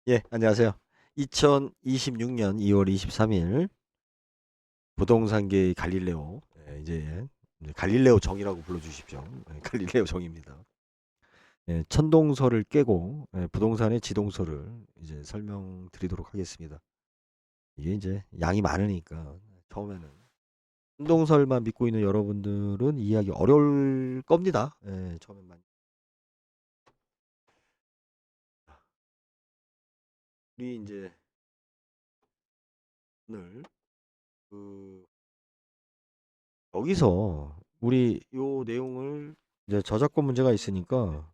예, 안녕하세요. 2026년 2월 23일 부동산계의 갈릴레오, 이제 갈릴레오 정이라고 불러주십시오. 갈릴레오 정입니다. 천동설을 깨고 부동산의 지동설을 이제 설명드리도록 하겠습니다. 이게 이제 양이 많으니까 처음에는 천동설만 믿고 있는 여러분들은 이해하기 어려울 겁니다. 처음에만. 우리 이제 오늘 그 여기서 우리 요 내용을 이제 저작권 문제가 있으니까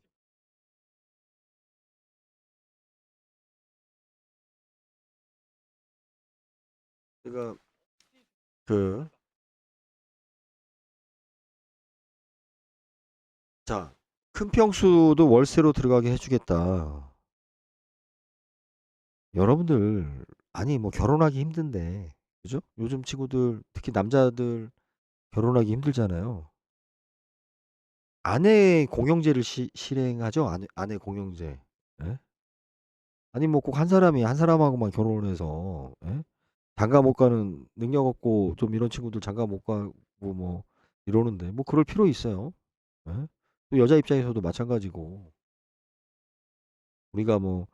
제가 그, 자, 큰 평수도 월세로 들어가게 해주겠다. 여러분들, 아니, 뭐 결혼하기 힘든데, 그죠? 요즘 친구들, 특히 남자들 결혼하기 힘들잖아요. 아내 공용제를 실행하죠? 아내 공용제. 예? 아니, 뭐 꼭 한 사람이 한 사람하고만 결혼을 해서, 예? 장가 못 가는 능력 없고 좀 이런 친구들 장가 못 가고 뭐 이러는데, 뭐 그럴 필요 있어요. 예? 또 여자 입장에서도 마찬가지고, 우리가 뭐,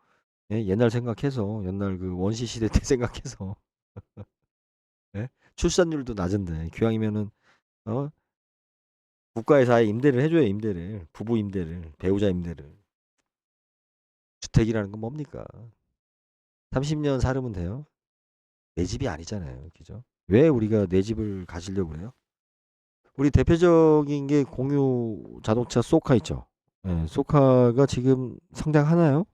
예? 옛날 생각해서 옛날 그 원시 시대 때 생각해서 예? 출산율도 낮은데 기왕이면은 어 국가에서 아예 임대를 해줘요. 임대를, 부부 임대를, 배우자 임대를. 주택이라는 건 뭡니까? 30년 살으면 돼요. 내 집이 아니잖아요. 그죠? 왜 우리가 내 집을 가지려고 그래요? 우리 대표적인 게 공유 자동차 소카 있죠. 예, 소카가 지금 성장하나요?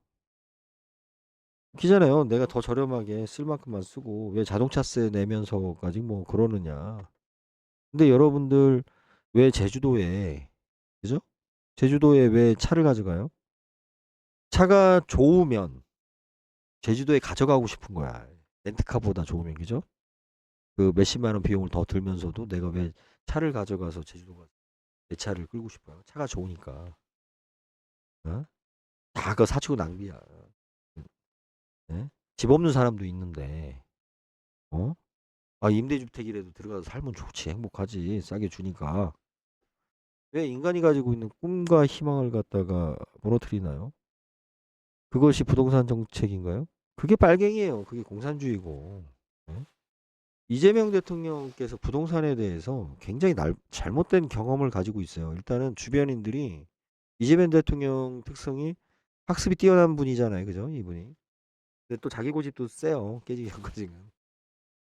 웃기잖아요. 내가 더 저렴하게 쓸 만큼만 쓰고 왜 자동차세 내면서까지 뭐 그러느냐. 근데 여러분들 왜 제주도에, 그죠? 제주도에 왜 차를 가져가요? 차가 좋으면 제주도에 가져가고 싶은 거야. 렌트카보다 좋으면, 그죠? 그 몇십만 원 비용을 더 들면서도 내가 왜 차를 가져가서 제주도 가서 내 차를 끌고 싶어요? 차가 좋으니까. 어? 다 그거 사치고 낭비야. 예? 집 없는 사람도 있는데, 어? 아, 임대주택이라도 들어가서 살면 좋지, 행복하지, 싸게 주니까. 왜 인간이 가지고 있는 꿈과 희망을 갖다가 무너뜨리나요? 그것이 부동산 정책인가요? 그게 빨갱이에요. 그게 공산주의고. 어? 이재명 대통령께서 부동산에 대해서 굉장히 잘못된 경험을 가지고 있어요. 일단은 주변인들이 이재명 대통령 특성이 학습이 뛰어난 분이잖아요. 그죠? 이분이. 근데 또 자기 고집도 세요. 깨지기 전까지는.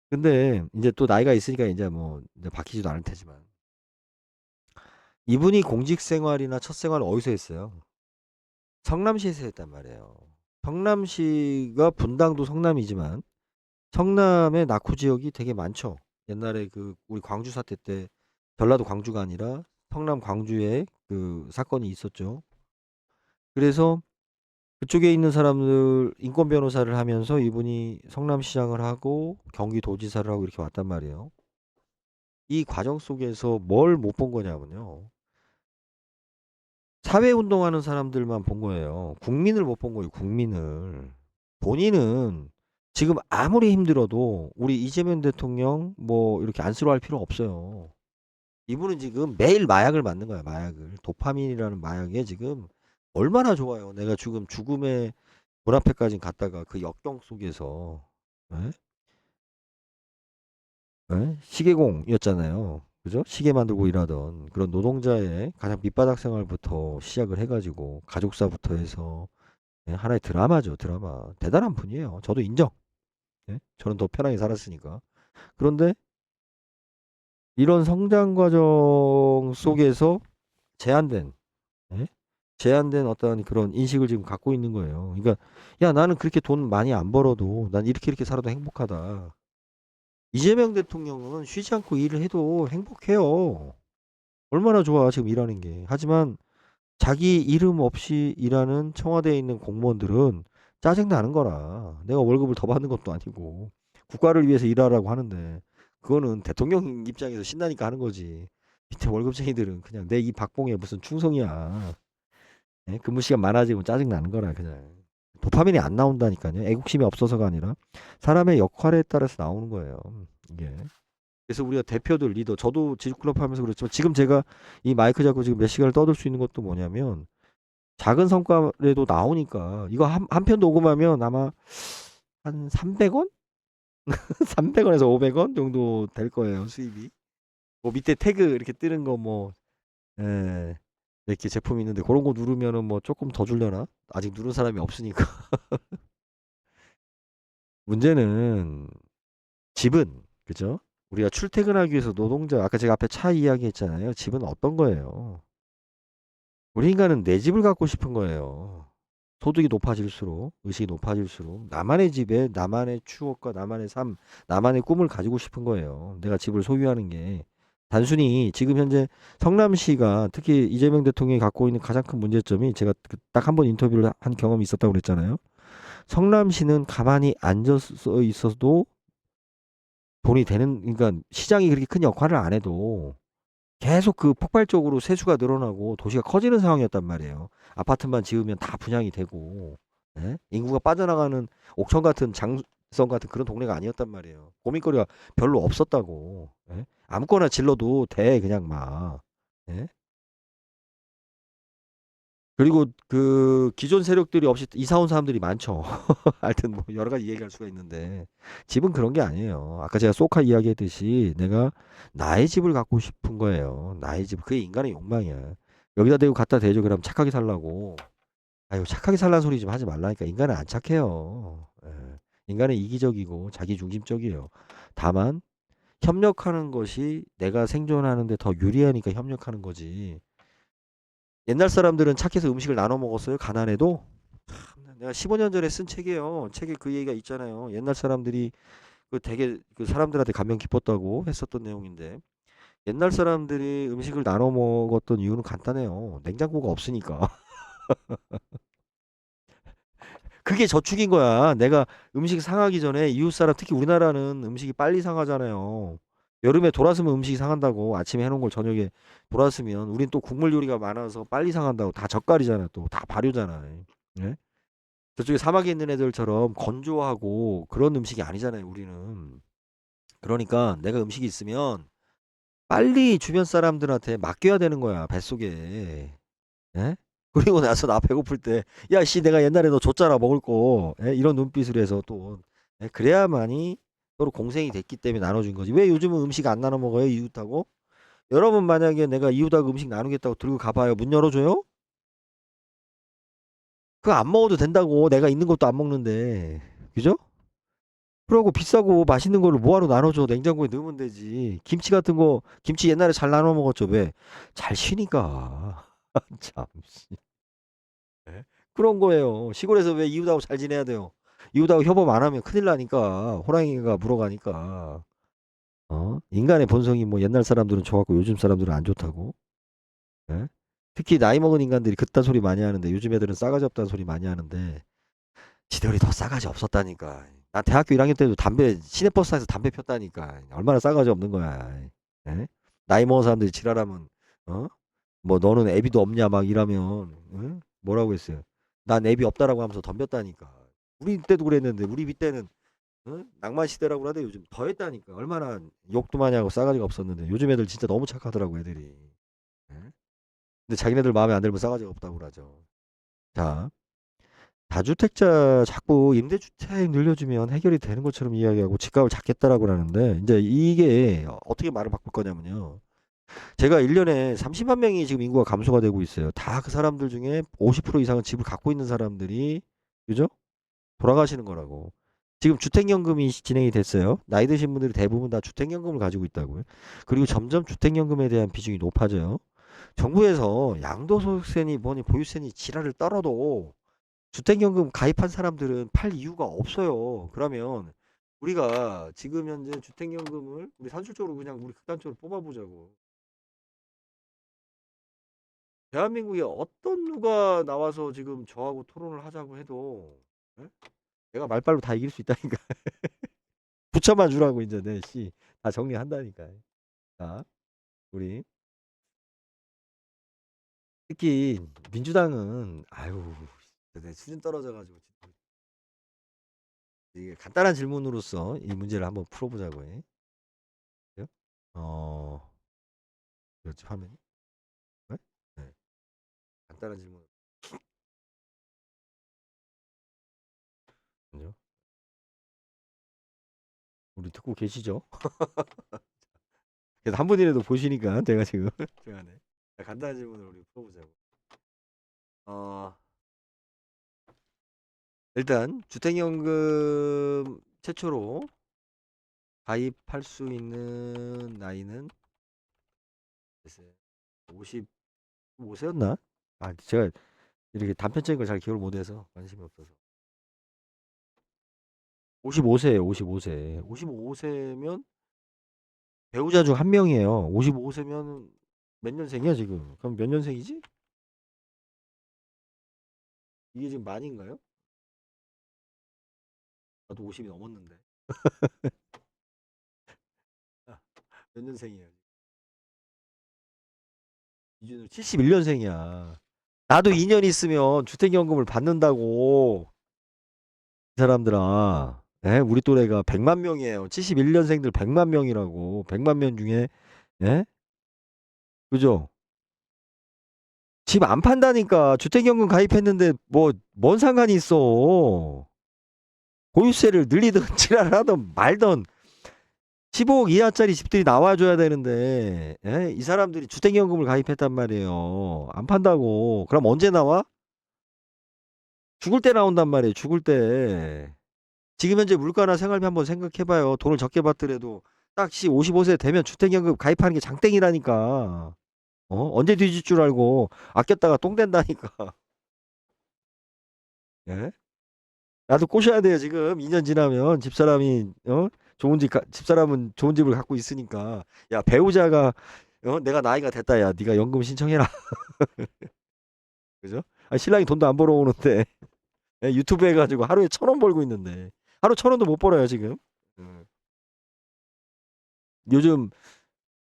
근데 이제 또 나이가 있으니까 이제 뭐 이제 바뀌지도 않을 테지만 이분이 공직 생활이나 첫 생활을 어디서 했어요? 성남시에서 했단 말이에요. 성남시가 분당도 성남이지만 성남의 낙후 지역이 되게 많죠. 옛날에 그 우리 광주 사태 때 전라도 광주가 아니라 성남 광주에 그 사건이 있었죠. 그래서 그쪽에 있는 사람들 인권 변호사를 하면서 이분이 성남시장을 하고 경기도지사를 하고 이렇게 왔단 말이에요. 이 과정 속에서 뭘 못 본 거냐면요. 사회운동하는 사람들만 본 거예요. 국민을 못 본 거예요. 국민을. 본인은 지금 아무리 힘들어도 우리 이재명 대통령 뭐 이렇게 안쓰러워할 필요 없어요. 이분은 지금 매일 마약을 맞는 거야. 마약을. 도파민이라는 마약에 지금 얼마나 좋아요. 내가 지금 죽음의 문 앞에까지 갔다가 그 역경 속에서 에? 시계공이었잖아요. 그죠? 시계 만들고 일하던 그런 노동자의 가장 밑바닥 생활부터 시작을 해가지고 가족사부터 해서 하나의 드라마죠. 드라마. 대단한 분이에요. 저도 인정. 예? 저는 더 편하게 살았으니까. 그런데 이런 성장 과정 속에서 제한된, 예? 제한된 어떤 그런 인식을 지금 갖고 있는 거예요. 그러니까, 야, 나는 그렇게 돈 많이 안 벌어도 난 이렇게 살아도 행복하다. 이재명 대통령은 쉬지 않고 일을 해도 행복해요. 얼마나 좋아, 지금 일하는 게. 하지만 자기 이름 없이 일하는 청와대에 있는 공무원들은 짜증나는 거라. 내가 월급을 더 받는 것도 아니고 국가를 위해서 일하라고 하는데 그거는 대통령 입장에서 신나니까 하는 거지. 밑에 월급쟁이들은 그냥 내 이 박봉에 무슨 충성이야. 예? 근무 시간 많아지면 짜증나는 거라 그냥. 도파민이 안 나온다니까요. 애국심이 없어서가 아니라 사람의 역할에 따라서 나오는 거예요. 이게. 그래서 우리가 대표들, 리더, 저도 지주클럽 하면서 그렇지만 지금 제가 이 마이크 잡고 지금 몇 시간을 떠들 수 있는 것도 뭐냐면 작은 성과라도 나오니까 이거 한 편 녹음하면 아마 한 300원? 300원에서 500원 정도 될 거예요, 수입이. 뭐 밑에 태그 이렇게 뜨는 거 뭐, 예, 이렇게 제품 있는데 그런 거 누르면은 뭐 조금 더 주려나? 아직 누른 사람이 없으니까. 문제는 집은, 그죠? 우리가 출퇴근하기 위해서 노동자, 아까 제가 앞에 차 이야기 했잖아요. 집은 어떤 거예요? 우리 인간은 내 집을 갖고 싶은 거예요. 소득이 높아질수록, 의식이 높아질수록, 나만의 집에 나만의 추억과 나만의 삶, 나만의 꿈을 가지고 싶은 거예요. 내가 집을 소유하는 게. 단순히 지금 현재 성남시가 특히 이재명 대통령이 갖고 있는 가장 큰 문제점이 제가 딱 한 번 인터뷰를 한 경험이 있었다고 그랬잖아요. 성남시는 가만히 앉아서 있어도 돈이 되는, 그러니까 시장이 그렇게 큰 역할을 안 해도 계속 그 폭발적으로 세수가 늘어나고 도시가 커지는 상황이었단 말이에요. 아파트만 지으면 다 분양이 되고, 예? 인구가 빠져나가는 옥천 같은 장성 같은 그런 동네가 아니었단 말이에요. 고민거리가 별로 없었다고. 예? 아무거나 질러도 돼, 그냥 막. 예? 그리고 그 기존 세력들이 없이 이사 온 사람들이 많죠. 하여튼 뭐 여러 가지 얘기할 수가 있는데 집은 그런 게 아니에요. 아까 제가 소카 이야기했듯이 내가 나의 집을 갖고 싶은 거예요. 나의 집. 그게 인간의 욕망이야. 여기다 대고 갖다 대죠. 그럼 착하게 살라고. 아유, 착하게 살라는 소리 좀 하지 말라니까. 인간은 안 착해요. 예. 인간은 이기적이고 자기중심적이에요. 다만 협력하는 것이 내가 생존하는 데 더 유리하니까 협력하는 거지. 옛날 사람들은 착해서 음식을 나눠 먹었어요. 가난해도. 내가 15년 전에 쓴 책이에요. 책에 그 얘기가 있잖아요. 옛날 사람들이 그 되게 그 사람들한테 감명 깊었다고 했었던 내용인데 옛날 사람들이 음식을 나눠 먹었던 이유는 간단해요. 냉장고가 없으니까. 그게 저축인 거야. 내가 음식 상하기 전에 이웃 사람 특히 우리나라는 음식이 빨리 상하잖아요. 여름에 돌아서면 음식이 상한다고 아침에 해놓은 걸 저녁에 돌아서면 우린 또 국물 요리가 많아서 빨리 상한다고 다 젓갈이잖아. 또 다 발효잖아. 예? 저쪽에 사막에 있는 애들처럼 건조하고 그런 음식이 아니잖아요, 우리는. 그러니까 내가 음식이 있으면 빨리 주변 사람들한테 맡겨야 되는 거야, 뱃속에. 예? 그리고 나서 나 배고플 때, 야, 씨, 내가 옛날에 너 줬잖아, 먹을 거. 예? 이런 눈빛으로 해서 또, 예? 그래야만이 서로 공생이 됐기 때문에 나눠준 거지. 왜 요즘은 음식 안 나눠 먹어요, 이웃하고? 여러분 만약에 내가 이웃하고 음식 나누겠다고 들고 가봐요. 문 열어줘요? 그거 안 먹어도 된다고. 내가 있는 것도 안 먹는데. 그죠? 그러고 비싸고 맛있는 거를 뭐하러 나눠줘. 냉장고에 넣으면 되지. 김치 같은 거, 김치 옛날에 잘 나눠 먹었죠. 왜? 잘 쉬니까. 참. 씨. 예? 그런 거예요. 시골에서 왜 이웃하고 잘 지내야 돼요? 이웃하고 협업 안 하면 큰일 나니까. 호랑이가 물어가니까. 어? 인간의 본성이 뭐 옛날 사람들은 좋았고 요즘 사람들은 안 좋다고. 예? 특히 나이 먹은 인간들이 그딴 소리 많이 하는데 요즘 애들은 싸가지 없다는 소리 많이 하는데 지들이 더 싸가지 없었다니까. 나 대학교 1학년 때도 담배 시내버스에서 담배 폈다니까. 얼마나 싸가지 없는 거야. 예? 나이 먹은 사람들이 지랄하면 어? 뭐 너는 애비도 없냐 막 이러면 응? 뭐라고 했어요? 난 애비 없다라고 하면서 덤볐다니까. 우리 때도 그랬는데 우리 때는 응? 낭만 시대라고 하는데 요즘 더 했다니까. 얼마나 욕도 많이 하고 싸가지가 없었는데 요즘 애들 진짜 너무 착하더라고 애들이. 예? 근데 자기네들 마음에 안 들면 싸가지가 없다고 그러죠. 자, 다주택자 자꾸 임대주택 늘려주면 해결이 되는 것처럼 이야기하고 집값을 잡겠다라고 하는데 이제 이게 어떻게 말을 바꿀 거냐면요. 제가 1년에 30만 명이 지금 인구가 감소가 되고 있어요. 다 그 사람들 중에 50% 이상은 집을 갖고 있는 사람들이 그죠? 돌아가시는 거라고. 지금 주택연금이 진행이 됐어요. 나이 드신 분들이 대부분 다 주택연금을 가지고 있다고요. 그리고 점점 주택연금에 대한 비중이 높아져요. 정부에서 양도소득세니 뭐니 보유세니 지랄을 떨어도 주택연금 가입한 사람들은 팔 이유가 없어요. 그러면 우리가 지금 현재 주택연금을 우리 산술적으로 그냥 우리 극단적으로 뽑아보자고. 대한민국에 어떤 누가 나와서 지금 저하고 토론을 하자고 해도 예? 내가 말빨로 다 이길 수 있다니까. 붙여만 주라고 이제 내 씨. 다 정리한다니까. 자, 우리 특히 민주당은 아유 내 수준 떨어져가지고 이게 간단한 질문으로서 이 문제를 한번 풀어보자고 해. 그래요? 그렇지 화면이? 네? 네. 간단한 질문. 요 우리 듣고 계시죠? 그래서 한 분이라도 보시니까 제가 지금 중간에 간단한 질문을 우리 풀어보자고. 어, 일단 주택연금 최초로 가입할 수 있는 나이는 55세였나? 아, 제가 이렇게 단편적인 걸 잘 기억을 못해서 관심이 없어서. 55세예요, 55세. 55세면 배우자 중 한 명이에요. 55세면 몇 년생이야, 지금? 그럼 몇 년생이지? 이게 지금 만인가요? 나도 50이 넘었는데. 몇 년생이에요? 기준으로 71년생이야. 나도 2년 있으면 주택연금을 받는다고. 이 사람들아. 예? 우리 또래가 100만 명이에요. 71년생들 100만 명이라고. 100만 명 중에 예? 그죠? 집 안 판다니까. 주택연금 가입했는데 뭐 뭔 상관이 있어. 보유세를 늘리든 지랄을 하든 말든 15억 이하짜리 집들이 나와줘야 되는데 예? 이 사람들이 주택연금을 가입했단 말이에요. 안 판다고. 그럼 언제 나와? 죽을 때 나온단 말이에요. 죽을 때. 지금 현재 물가나 생활비 한번 생각해봐요. 돈을 적게 받더라도 딱 55세 되면 주택연금 가입하는 게 장땡이라니까. 언제 뒤질 줄 알고 아꼈다가 똥 된다니까. 예? 나도 꼬셔야 돼요. 지금 2년 지나면 집사람이 집사람은 좋은 집을 갖고 있으니까 야 배우자가 내가 나이가 됐다. 야 네가 연금 신청해라. 그죠? 아, 신랑이 돈도 안 벌어오는데 유튜브 해가지고 하루에 1,000원 벌고 있는데 하루 1,000원도 못 벌어요 지금. 음. 요즘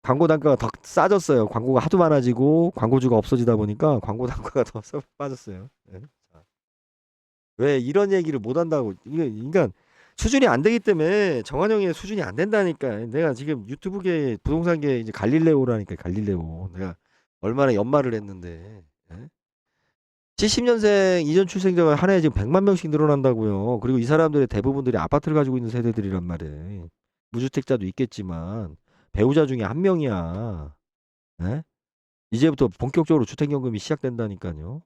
광고 단가가 더 싸졌어요. 광고가 하도 많아지고 광고주가 없어지다 보니까 광고 단가가 더 빠졌어요. 예. 자, 왜 이런 얘기를 못 한다고? 이게 인간 수준이 안 되기 때문에 정한영의 수준이 안 된다니까. 내가 지금 유튜브계 부동산계 이제 갈릴레오라니까 갈릴레오. 내가 얼마나 연말을 했는데. 예? 70년생 이전 출생자가 한 해에 지금 100만 명씩 늘어난다고요. 그리고 이 사람들의 대부분들이 아파트를 가지고 있는 세대들이란 말이에요. 무주택자도 있겠지만 배우자 중에 한 명이야. 예? 이제부터 본격적으로 주택연금이 시작된다니까요.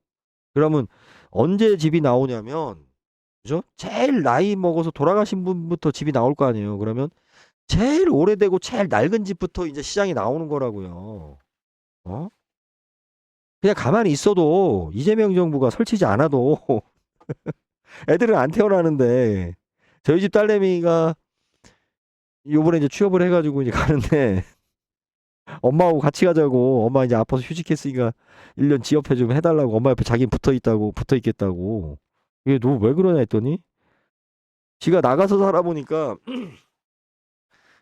그러면 언제 집이 나오냐면, 그죠? 제일 나이 먹어서 돌아가신 분부터 집이 나올 거 아니에요. 그러면 제일 오래되고 제일 낡은 집부터 이제 시장이 나오는 거라고요. 어? 그냥 가만히 있어도 이재명 정부가 설치지 않아도 애들은 안 태어나는데 저희 집 딸내미가 요번에 이제 취업을 해가지고 이제 가는데 엄마하고 같이 가자고. 엄마 이제 아파서 휴직했으니까 1년 지업해 좀 해달라고. 엄마 옆에 자기 붙어 있겠다고. 이게 너 왜 그러냐 했더니 지가 나가서 살아보니까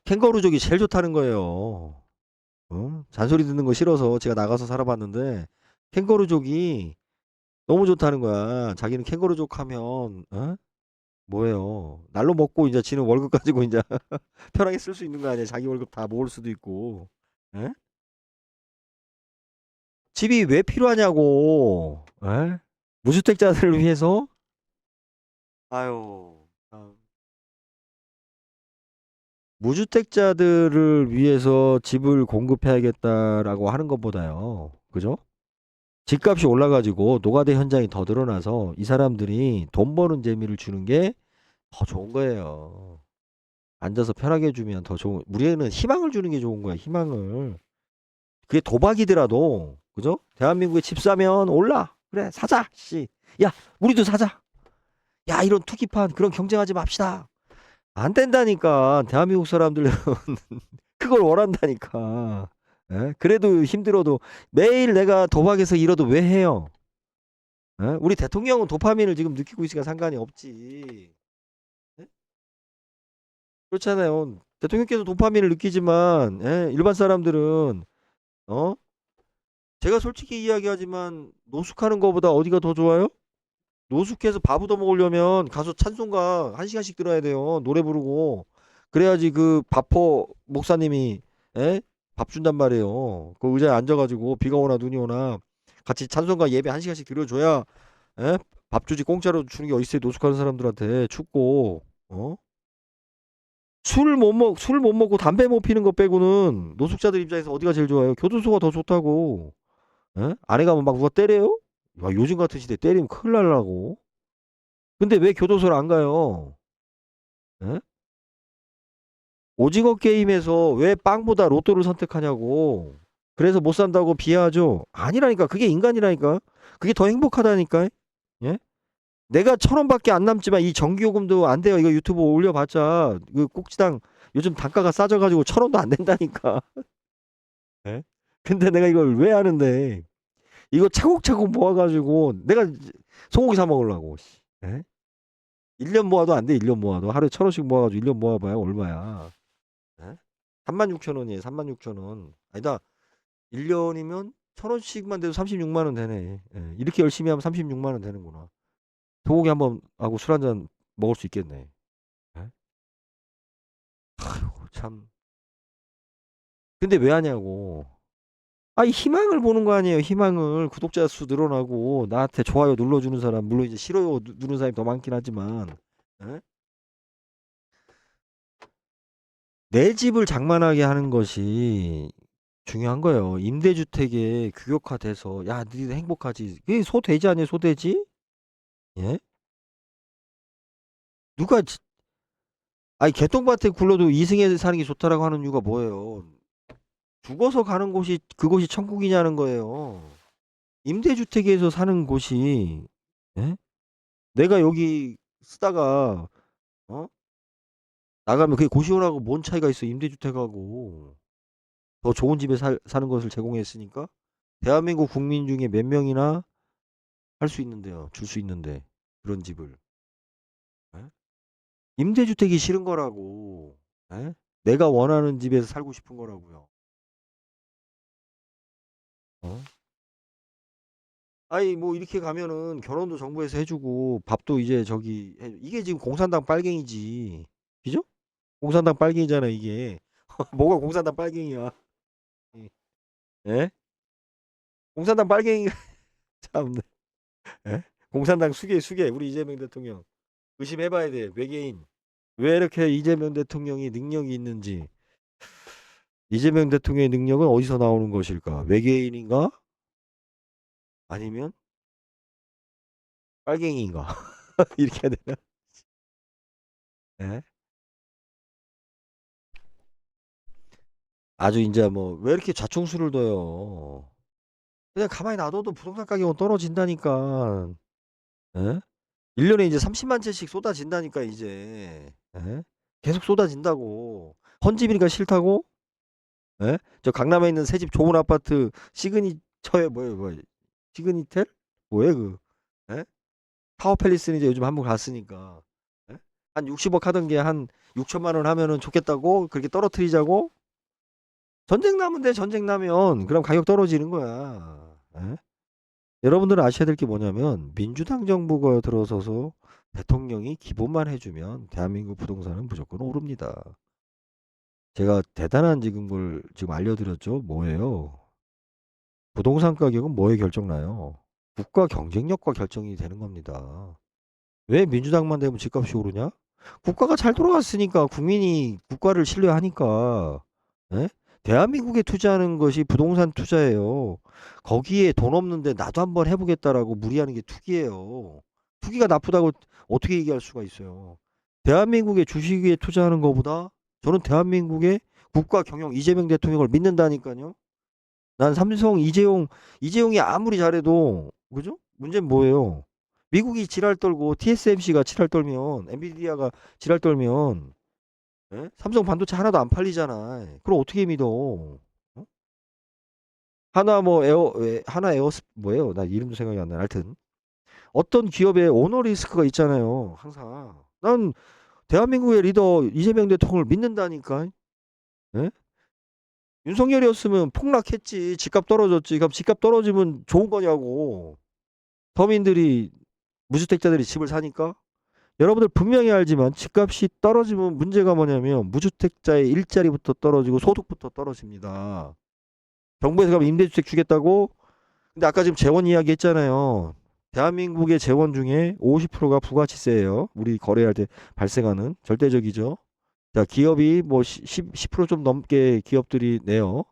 캥거루족이 제일 좋다는 거예요. 잔소리 듣는 거 싫어서 제가 나가서 살아봤는데 캥거루족이 너무 좋다는 거야. 자기는 캥거루족 하면 뭐예요? 날로 먹고 이제 지는 월급 가지고 이제 편하게 쓸 수 있는 거 아니야? 자기 월급 다 모을 수도 있고. 에? 집이 왜 필요하냐고. 에? 무주택자들을 위해서? 아유. 무주택자들을 위해서 집을 공급해야겠다라고 하는 것보다요. 그죠? 집값이 올라가지고 노가다 현장이 더 늘어나서 이 사람들이 돈 버는 재미를 주는 게 더 좋은 거예요. 앉아서 편하게 해주면 더 좋은, 우리는 희망을 주는 게 좋은 거야, 희망을. 그게 도박이더라도, 그죠? 대한민국에 집 사면 올라. 그래, 사자, 씨. 야, 우리도 사자. 야, 이런 투기판, 그런 경쟁하지 맙시다. 안 된다니까. 대한민국 사람들은 그걸 원한다니까. 예? 그래도 힘들어도 매일 내가 도박에서 잃어도 왜 해요? 예? 우리 대통령은 도파민을 지금 느끼고 있으니까 상관이 없지. 예? 그렇잖아요. 대통령께서 도파민을 느끼지만 예? 일반 사람들은 어? 제가 솔직히 이야기하지만 노숙하는 것보다 어디가 더 좋아요? 노숙해서 밥 얻어 먹으려면 가서 찬송가 1시간씩 들어야 돼요. 노래 부르고. 그래야지 그 바포 목사님이 에? 밥 준단 말이에요. 그 의자에 앉아가지고 비가 오나 눈이 오나 같이 찬송가 예배 1시간씩 들려줘야 에? 밥 주지. 공짜로 주는 게 어딨어요. 노숙하는 사람들한테. 춥고. 어? 술 못 먹고 담배 못 피는 거 빼고는 노숙자들 입장에서 어디가 제일 좋아요? 교도소가 더 좋다고. 에? 안에 가면 막 누가 때려요? 야, 요즘 같은 시대에 때리면 큰일 날라고. 근데 왜 교도소를 안 가요? 에? 오징어 게임에서 왜 빵보다 로또를 선택하냐고. 그래서 못 산다고 비하하죠. 아니라니까. 그게 인간이라니까. 그게 더 행복하다니까. 예? 내가 1,000원밖에 안 남지만 이 전기요금도 안 돼요. 이거 유튜브 올려봤자 그 꼭지당 요즘 단가가 싸져가지고 1,000원도 안 된다니까. 예? 근데 내가 이걸 왜 하는데 이거 차곡차곡 모아가지고 내가 소고기 사 먹으려고. 예? 1년 모아도 안 돼. 1년 모아도 하루에 1,000원씩 모아가지고 1년 모아봐요. 얼마야? 예? 36,000원이에요. 36,000원. 아니다. 1년이면 1,000원씩만 돼도 36만 원 되네. 예. 이렇게 열심히 하면 36만 원 되는구나. 소고기 한번 하고 술 한잔 먹을 수 있겠네. 예? 아이고 참. 근데 왜 하냐고. 아이 희망을 보는 거 아니에요. 희망을. 구독자 수 늘어나고 나한테 좋아요 눌러주는 사람, 물론 이제 싫어요 누르는 사람이 더 많긴 하지만 예? 내 집을 장만하게 하는 것이 중요한 거예요. 임대주택에 규격화돼서 야 니들 행복하지. 그게 소돼지 아니에요. 소돼지? 예? 누가 아니 개똥밭에 굴러도 이승에 사는 게 좋다라고 하는 이유가 뭐예요? 죽어서 가는 곳이 그곳이 천국이냐는 거예요. 임대주택에서 사는 곳이 예? 내가 여기 쓰다가 어? 나가면 그게 고시원하고 뭔 차이가 있어. 임대주택하고 더 좋은 집에 사는 것을 제공했으니까 대한민국 국민 중에 몇 명이나 할 수 있는데요. 줄 수 있는데 그런 집을 예? 임대주택이 싫은 거라고. 예? 내가 원하는 집에서 살고 싶은 거라고요. 어? 아니 뭐 이렇게 가면은 결혼도 정부에서 해주고 밥도 이제 저기 이게 지금 공산당 빨갱이지. 그죠? 공산당 빨갱이잖아 이게. 뭐가 공산당 빨갱이야. 예? 공산당 빨갱이가 참네. 예? 공산당 수계 우리 이재명 대통령 의심해봐야 돼. 외계인 왜 이렇게 이재명 대통령이 능력이 있는지. 이재명 대통령의 능력은 어디서 나오는 것일까? 외계인인가? 아니면 빨갱이인가? 이렇게 해야 되나? 예? 아주 이제 뭐 왜 이렇게 자충수를 둬요? 그냥 가만히 놔둬도 부동산 가격은 떨어진다니까. 예? 1년에 이제 30만 채씩 쏟아진다니까 이제. 예? 계속 쏟아진다고. 헌집이니까 싫다고? 예? 저 강남에 있는 새 집 좋은 아파트 시그니처에 뭐예요? 시그니텔? 뭐예요 그? 예? 타워 팰리스는 이제 요즘 한번 갔으니까. 예? 한 60억 하던 게 한 6천만 원 하면은 좋겠다고 그렇게 떨어뜨리자고? 전쟁 나면 돼. 전쟁 나면 그럼 가격 떨어지는 거야. 예? 여러분들은 아셔야 될 게 뭐냐면 민주당 정부가 들어서서 대통령이 기본만 해주면 대한민국 부동산은 무조건 오릅니다. 제가 대단한 지금 걸 지금 알려드렸죠. 뭐예요? 부동산 가격은 뭐에 결정나요? 국가 경쟁력과 결정이 되는 겁니다. 왜 민주당만 되면 집값이 오르냐? 국가가 잘 돌아갔으니까 국민이 국가를 신뢰하니까. 예? 대한민국에 투자하는 것이 부동산 투자예요. 거기에 돈 없는데 나도 한번 해보겠다라고 무리하는 게 투기예요. 투기가 나쁘다고 어떻게 얘기할 수가 있어요. 대한민국의 주식에 투자하는 것보다 저는 대한민국의 국가 경영 이재명 대통령을 믿는다니까요. 난 삼성 이재용이 아무리 잘해도 그죠? 문제는 뭐예요? 미국이 지랄 떨고 TSMC가 지랄 떨면 엔비디아가 지랄 떨면 예? 삼성 반도체 하나도 안 팔리잖아. 그럼 어떻게 믿어? 어? 하나 뭐 하나 에어스 뭐예요? 나 이름도 생각이 안 나. 하여튼 어떤 기업의 오너 리스크가 있잖아요. 항상 난 대한민국의 리더 이재명 대통령을 믿는다니까. 예? 윤석열이었으면 폭락했지. 집값 떨어졌지. 그럼 집값 떨어지면 좋은 거냐고. 서민들이 무주택자들이 집을 사니까. 여러분들 분명히 알지만 집값이 떨어지면 문제가 뭐냐면 무주택자의 일자리부터 떨어지고 소득부터 떨어집니다. 정부에서 가면 임대주택 주겠다고. 근데 아까 지금 재원 이야기 했잖아요. 대한민국의 재원 중에 50%가 부가치세예요. 우리 거래할 때 발생하는 절대적이죠. 자, 기업이 뭐 10%좀 넘게 기업들이 내요.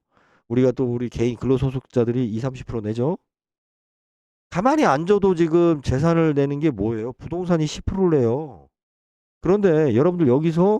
우리가 또 우리 개인 근로소득자들이 20-30% 내죠. 가만히 앉아도 지금 재산을 내는 게 뭐예요? 부동산이 10%를 내요. 그런데 여러분들 여기서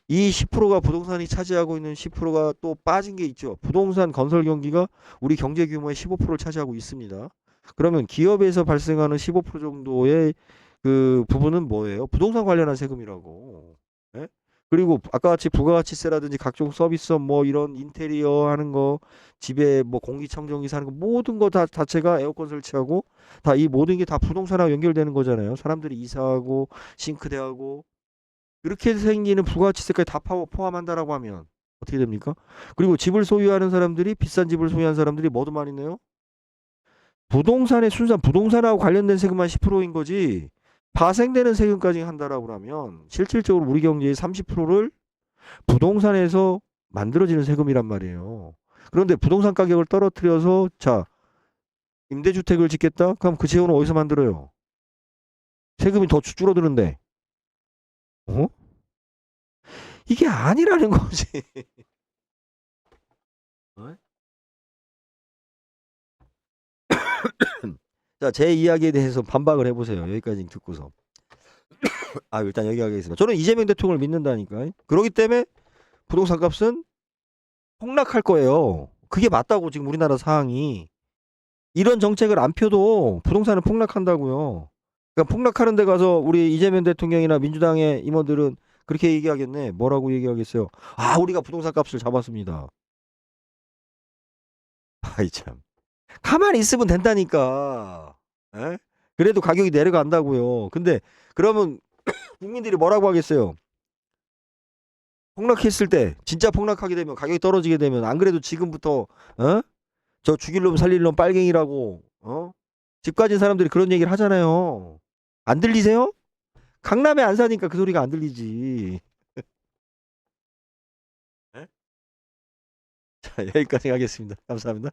이 10%가 부동산이 차지하고 있는 10%가 또 빠진 게 있죠. 부동산 건설 경기가 우리 경제 규모의 15%를 차지하고 있습니다. 그러면 기업에서 발생하는 15% 정도의 그 부분은 뭐예요? 부동산 관련한 세금이라고. 예? 그리고 아까 같이 부가가치세라든지 각종 서비스업 뭐 이런 인테리어 하는 거, 집에 뭐 공기청정기 사는 거 모든 거 다 자체가 에어컨 설치하고 다 이 모든 게 다 부동산하고 연결되는 거잖아요. 사람들이 이사하고 싱크대하고 이렇게 생기는 부가가치세까지 다 포함한다라고 하면 어떻게 됩니까? 그리고 집을 소유하는 사람들이 비싼 집을 소유한 사람들이 뭐도 많이 내요? 부동산의 순산 부동산하고 관련된 세금만 10%인 거지 파생되는 세금까지 한다라고 하면 실질적으로 우리 경제의 30%를 부동산에서 만들어지는 세금이란 말이에요. 그런데 부동산 가격을 떨어뜨려서 자 임대주택을 짓겠다? 그럼 그 재원은 어디서 만들어요? 세금이 더 줄어드는데 어? 이게 아니라는 거지. 어? 자, 제 이야기에 대해서 반박을 해보세요. 여기까지 듣고서. 아, 일단 여기 하겠습니다. 저는 이재명 대통령을 믿는다니까. 그렇기 때문에 부동산 값은 폭락할 거예요. 그게 맞다고 지금 우리나라 상황이. 이런 정책을 안 펴도 부동산은 폭락한다고요. 그러니까 폭락하는 데 가서 우리 이재명 대통령이나 민주당의 임원들은 그렇게 얘기하겠네. 뭐라고 얘기하겠어요? 아, 우리가 부동산 값을 잡았습니다. 아이 참. 가만히 있으면 된다니까. 에? 그래도 가격이 내려간다고요. 근데 그러면 국민들이 뭐라고 하겠어요? 폭락했을 때 진짜 폭락하게 되면 가격이 떨어지게 되면 안 그래도 지금부터 어? 저 죽일 놈 살릴 놈 빨갱이라고 어? 집 가진 사람들이 그런 얘기를 하잖아요. 안 들리세요? 강남에 안 사니까 그 소리가 안 들리지. 에? 자, 여기까지 하겠습니다. 감사합니다.